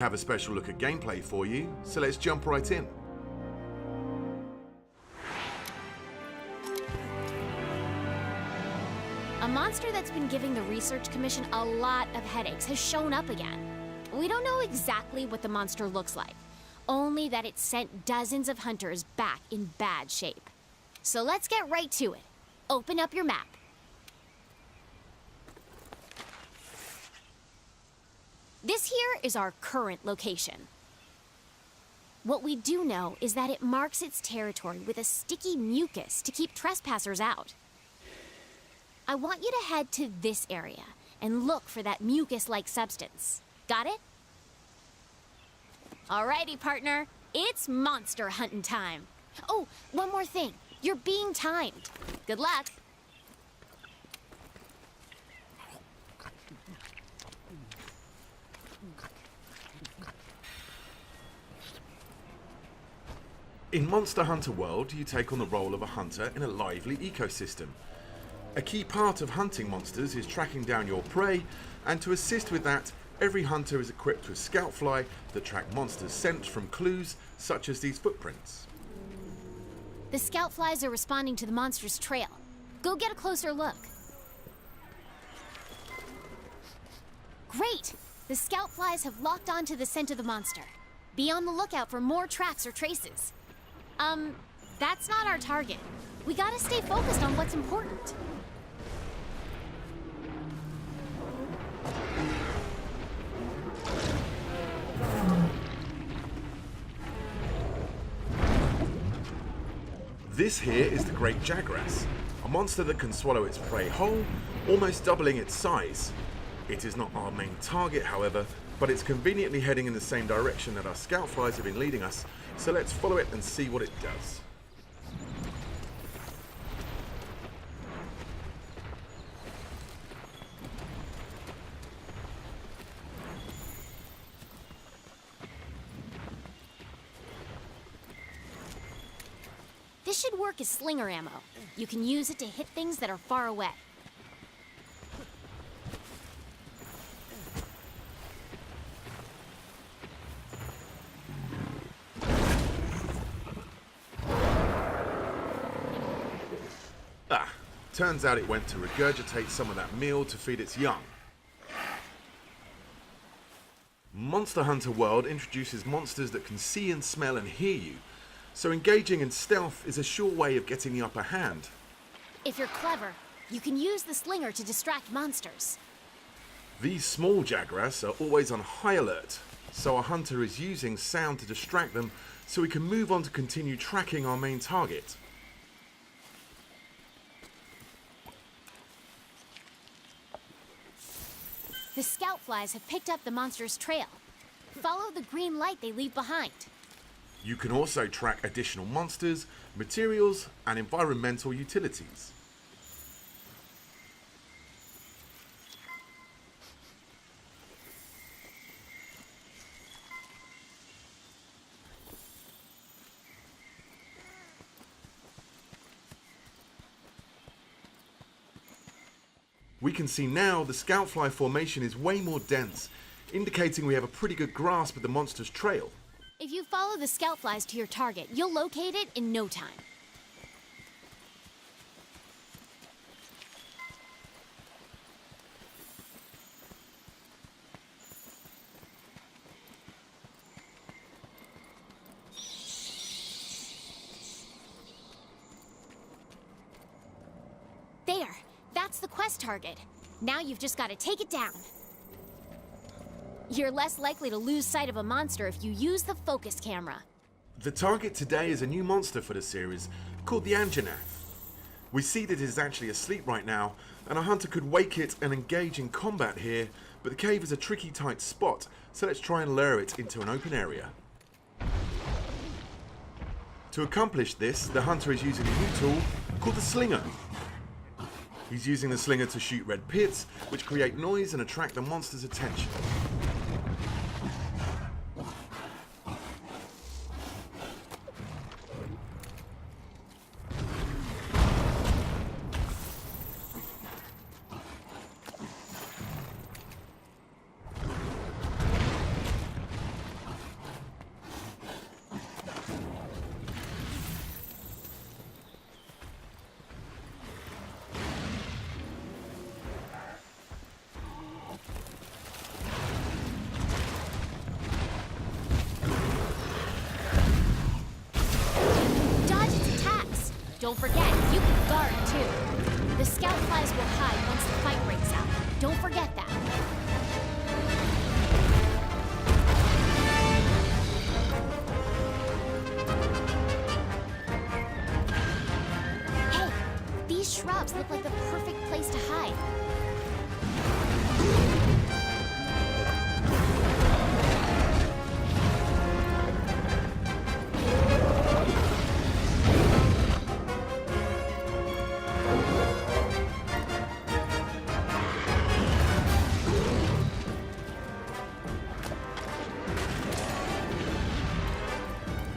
Have a special look at gameplay for you, so let's jump right in. A monster that's been giving the Research Commission a lot of headaches has shown up again. We don't know exactly what the monster looks like, only that it sent dozens of hunters back in bad shape. So let's get right to it. Open up your map. This here is our current location. What we do know is that it marks its territory with a sticky mucus to keep trespassers out. I want you to head to this area and look for that mucus-like substance. Got it? Alrighty, partner. It's monster hunting time. Oh, one more thing. You're being timed. Good luck. In Monster Hunter World, you take on the role of a hunter in a lively ecosystem. A key part of hunting monsters is tracking down your prey, and to assist with that, every hunter is equipped with Scoutfly that track monsters' scent from clues such as these footprints. The Scoutflies are responding to the monster's trail. Go get a closer look. Great! The Scoutflies have locked onto the scent of the monster. Be on the lookout for more tracks or traces. That's not our target. We gotta stay focused on what's important. This here is the Great Jagras, a monster that can swallow its prey whole, almost doubling its size. It is not our main target, however, but it's conveniently heading in the same direction that our Scoutflies have been leading us, so let's follow it and see what it does. This should work as slinger ammo. You can use it to hit things that are far away. Turns out it went to regurgitate some of that meal to feed its young. Monster Hunter World introduces monsters that can see and smell and hear you, so engaging in stealth is a sure way of getting the upper hand. If you're clever, you can use the slinger to distract monsters. These small Jagras are always on high alert, so our hunter is using sound to distract them so we can move on to continue tracking our main target. The Scoutflies have picked up the monster's trail. Follow the green light they leave behind. You can also track additional monsters, materials, and environmental utilities. We can see now the Scoutfly formation is way more dense, indicating we have a pretty good grasp of the monster's trail. If you follow the Scoutflies to your target, you'll locate it in no time. There! That's the quest target. Now you've just got to take it down. You're less likely to lose sight of a monster if you use the focus camera. The target today is a new monster for the series, called the Anjanath. We see that it is actually asleep right now, and a hunter could wake it and engage in combat here, but the cave is a tricky tight spot, so let's try and lure it into an open area. To accomplish this, the hunter is using a new tool called the Slinger. He's using the Slinger to shoot red pits, which create noise and attract the monster's attention. Don't forget, you can guard too. The scout flies will hide once the fight breaks out. Don't forget that. Hey, these shrubs look like the perfect place to hide.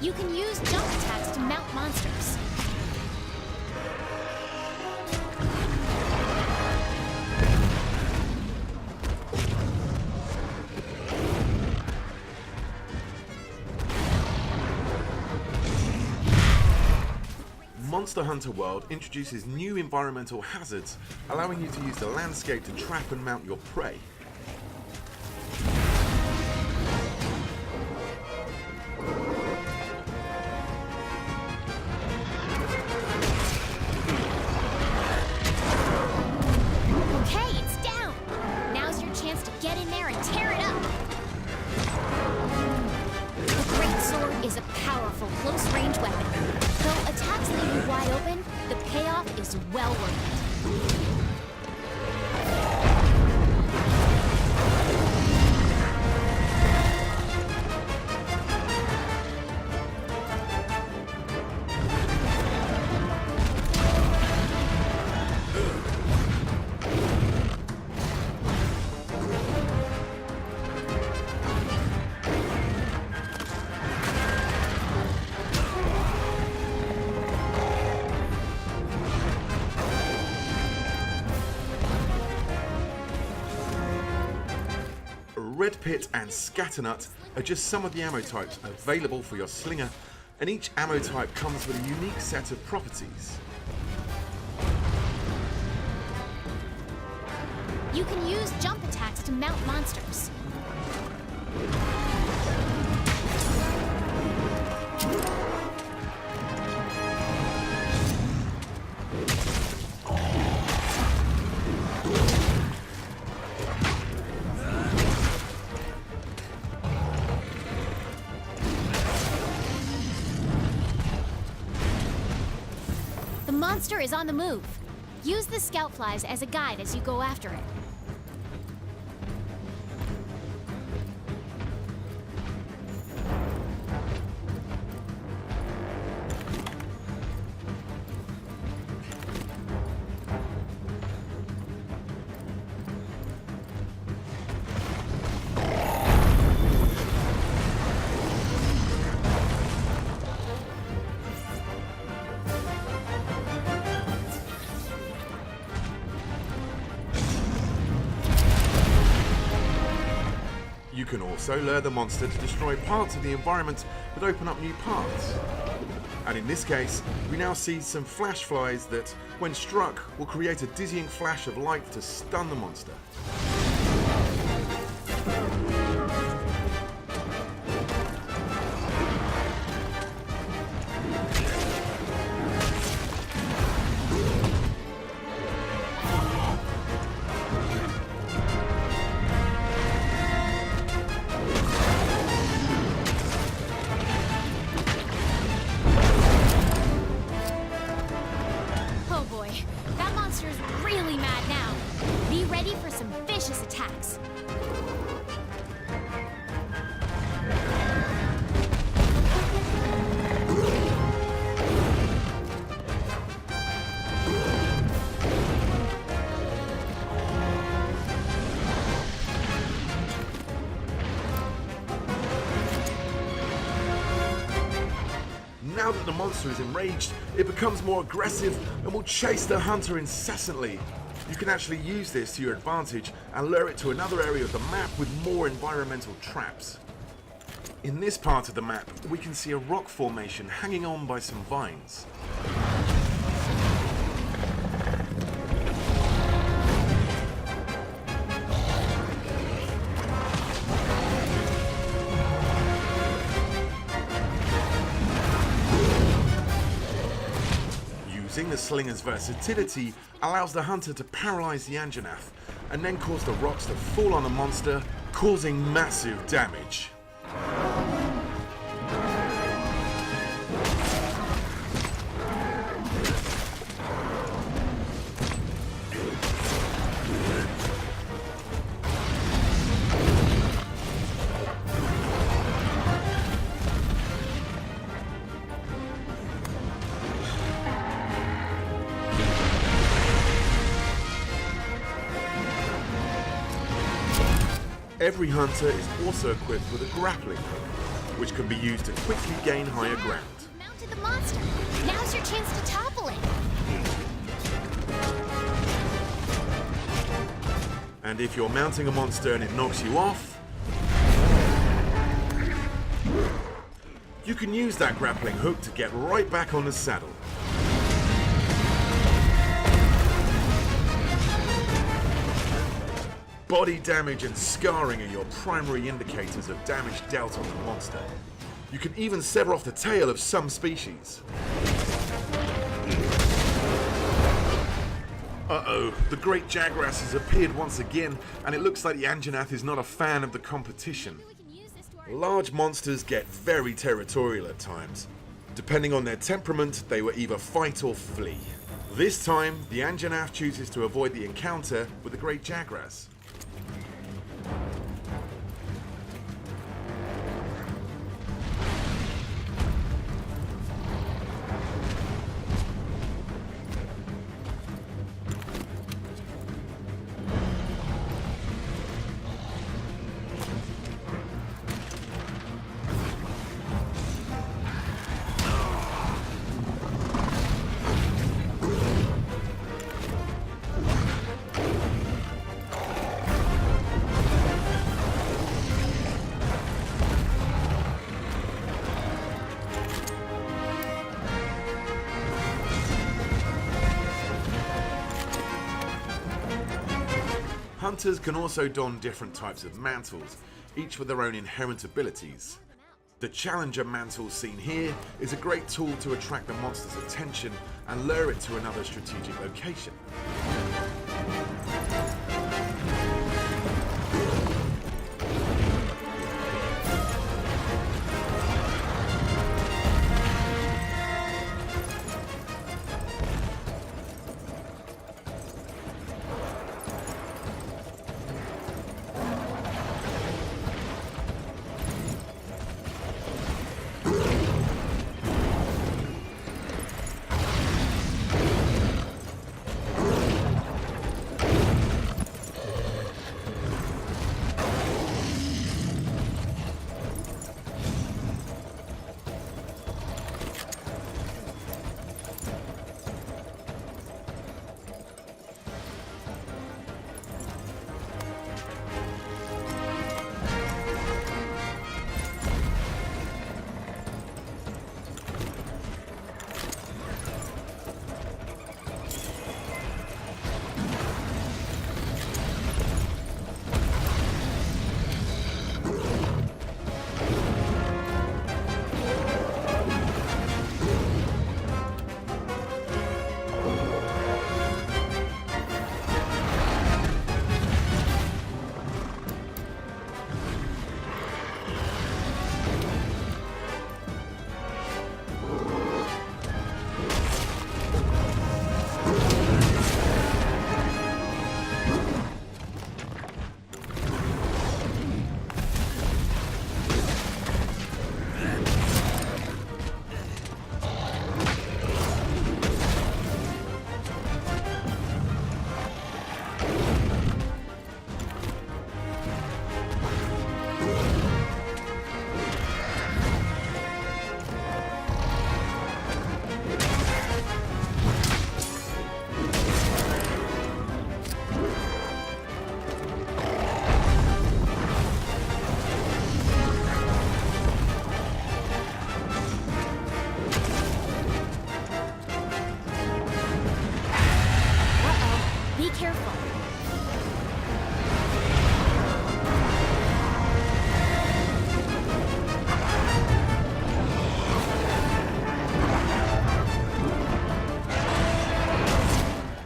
You can use jump attacks to mount monsters. Monster Hunter World introduces new environmental hazards, allowing you to use the landscape to trap and mount your prey. Okay, it's down. Now's your chance to get in there and tear it up. The Great Sword is a powerful close-range weapon. Though attacks leave you wide open, the payoff is well worth it. Red Pit and Scatternut are just some of the ammo types available for your slinger, and each ammo type comes with a unique set of properties. You can use jump attacks to mount monsters. The monster is on the move. Use the scout flies as a guide as you go after it. You can also lure the monster to destroy parts of the environment that open up new paths. And in this case, we now see some flash flies that, when struck, will create a dizzying flash of light to stun the monster. Oh boy, that monster's really mad now. Be ready for some vicious attacks. Now that the monster is enraged, it becomes more aggressive and will chase the hunter incessantly. You can actually use this to your advantage and lure it to another area of the map with more environmental traps. In this part of the map, we can see a rock formation hanging on by some vines. Using the slinger's versatility allows the hunter to paralyze the Anjanath and then cause the rocks to fall on the monster, causing massive damage. Every hunter is also equipped with a grappling hook, which can be used to quickly gain higher ground. You've mounted the monster. Now's your chance to topple it. And if you're mounting a monster and it knocks you off, you can use that grappling hook to get right back on the saddle. Body damage and scarring are your primary indicators of damage dealt on the monster. You can even sever off the tail of some species. Uh-oh, the Great Jagras has appeared once again, and it looks like the Anjanath is not a fan of the competition. We can use this to our Large monsters get very territorial at times. Depending on their temperament, they will either fight or flee. This time, the Anjanath chooses to avoid the encounter with the Great Jagras. Hunters can also don different types of mantles, each with their own inherent abilities. The Challenger mantle seen here is a great tool to attract the monster's attention and lure it to another strategic location.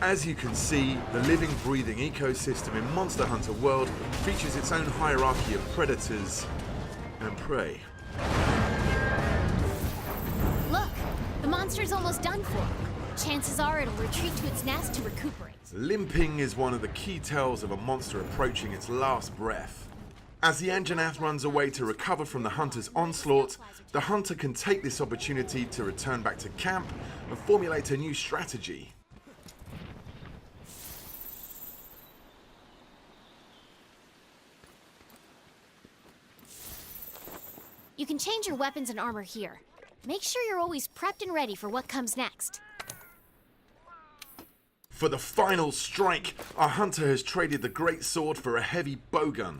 As you can see, the living, breathing ecosystem in Monster Hunter World features its own hierarchy of predators and prey. Look, the monster's almost done for. Chances are it'll retreat to its nest to recuperate. Limping is one of the key tells of a monster approaching its last breath. As the Anjanath runs away to recover from the hunter's onslaught, the hunter can take this opportunity to return back to camp and formulate a new strategy. You can change your weapons and armor here. Make sure you're always prepped and ready for what comes next. For the final strike, our hunter has traded the great sword for a heavy bowgun.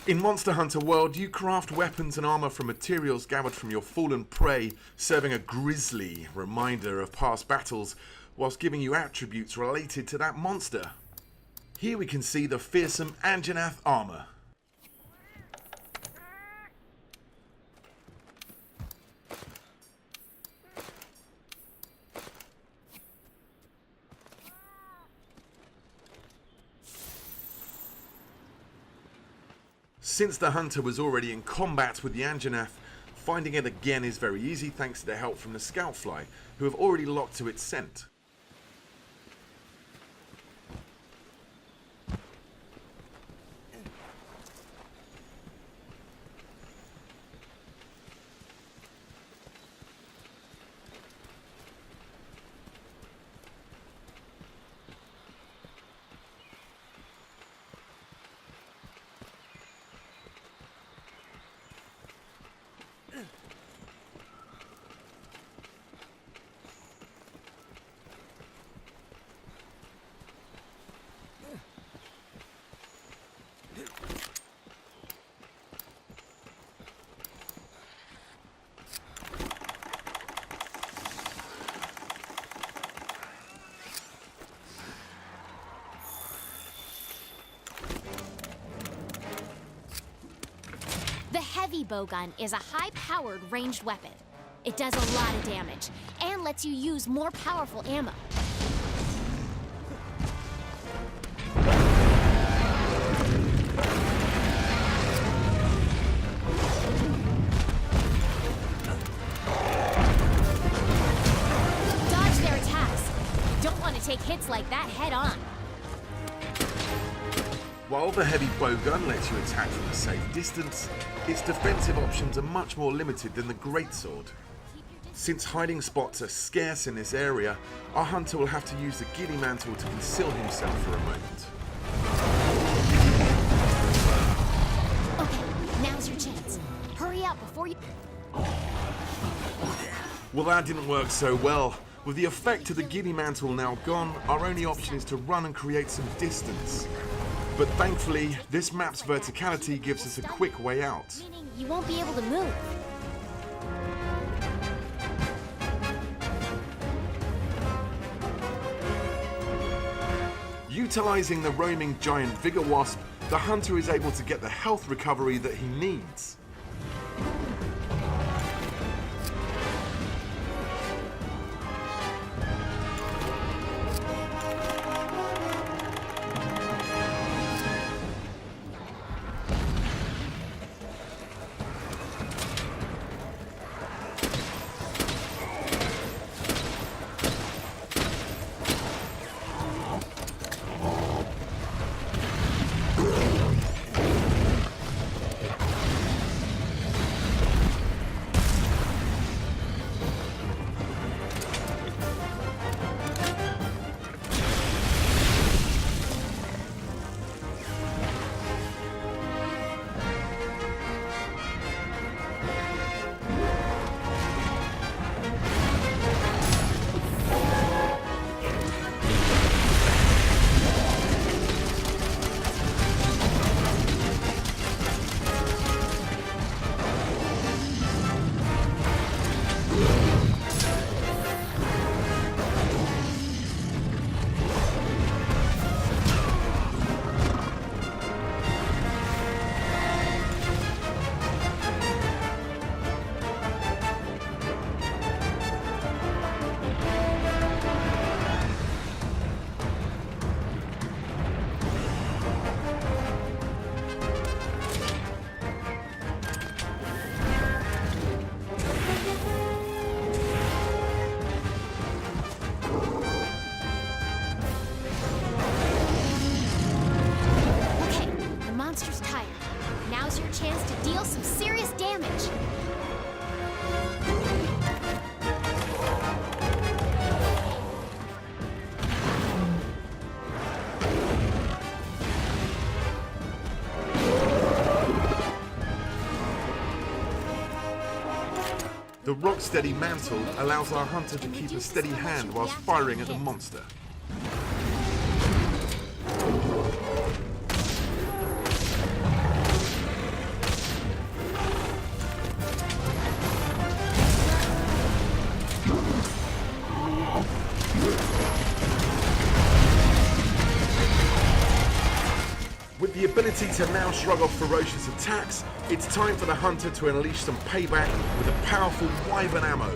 In Monster Hunter World, you craft weapons and armor from materials gathered from your fallen prey, serving a grisly reminder of past battles, whilst giving you attributes related to that monster. Here we can see the fearsome Anjanath armor. Since the hunter was already in combat with the Anjanath, finding it again is very easy thanks to the help from the Scoutfly, who have already locked to its scent. The heavy bowgun is a high-powered ranged weapon. It does a lot of damage and lets you use more powerful ammo. Dodge their attacks. You don't want to take hits like that head on. While the heavy bowgun lets you attack from a safe distance, its defensive options are much more limited than the greatsword. Since hiding spots are scarce in this area, our hunter will have to use the Giddy Mantle to conceal himself for a moment. Okay, now's your chance. Hurry up before you... Well, that didn't work so well. With the effect of the Giddy Mantle now gone, our only option is to run and create some distance. But thankfully, this map's verticality gives us a quick way out. Meaning you won't be able to move. Utilizing the roaming giant Vigor Wasp, the hunter is able to get the health recovery that he needs. The rock-steady mantle allows our hunter to keep a steady hand whilst firing at the monster. With the ability to now shrug off ferocious attacks, it's time for the hunter to unleash some payback with a powerful wyvern ammo.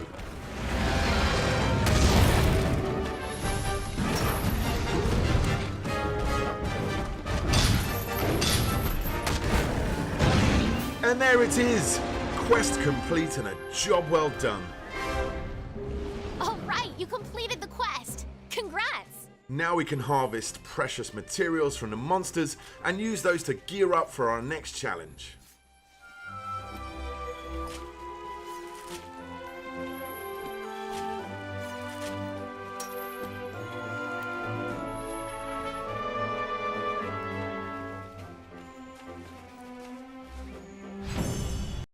And there it is! Quest complete and a job well done. All right, you completed the quest. Congrats! Now we can harvest precious materials from the monsters and use those to gear up for our next challenge.